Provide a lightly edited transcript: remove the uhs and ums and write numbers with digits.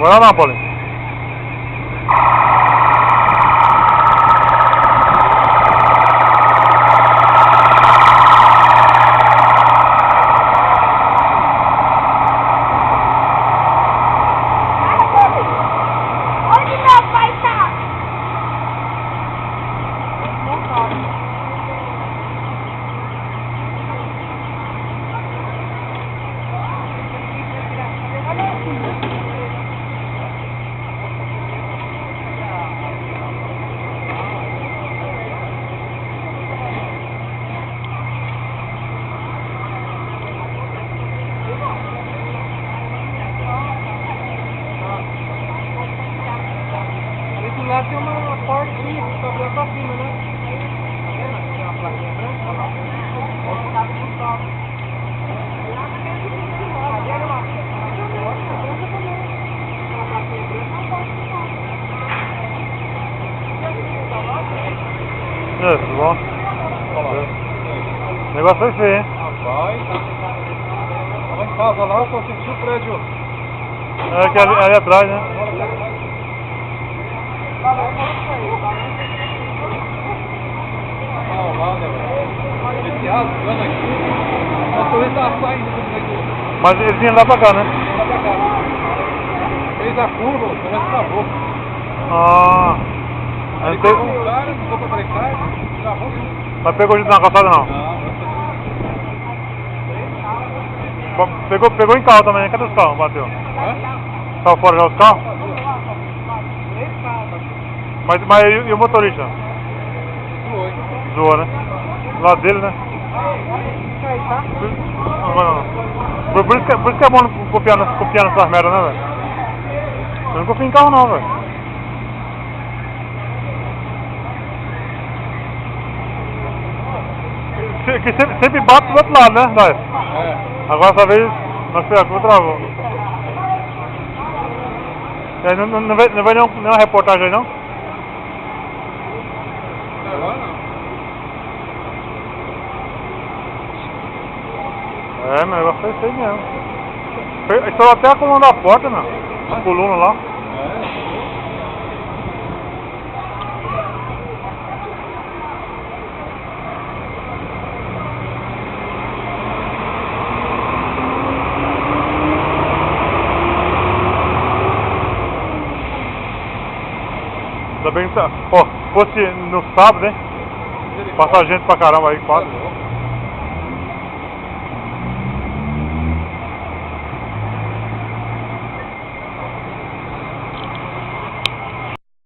Vai lá, Paulinho. Onde meu pai tá? Lá tem uma portinha que sobe lá pra cima, né? Tá vendo? Tem uma plaquinha branca, olha lá. Olha o do sol. Tudo bom? O negócio foi feio, hein? Rapaz, lá em casa lá eu só senti o prédio. É que ali atrás, né? Esse rasgando aqui. A torre tá saindo do meio. Mas eles vinham lá pra cá, né? Tá pra cá. Fez a curva, parece que travou. Ah. Aí pegou um cara, não deu pra brecar, travou tudo. Mas pegou gente na calçada não? Pegou em carro também, cadê os carros? Bateu. Saiu fora já os carros? Mas e o motorista? Zoou, né? Do lado dele, né? Por isso que é bom confiar nessas merdas, né, velho? Eu não confio em carro não, velho. Que sempre bate do outro lado, né, Dói? Agora essa vez nós pegamos o travou. Não vai nenhuma reportagem aí não? Agora não. É, meu negócio foi feio mesmo. Estourou até a coluna da porta, meu. A coluna lá. Ainda bem que tá. Ó, fosse no sábado, hein? Passa gente pra caramba aí, quase.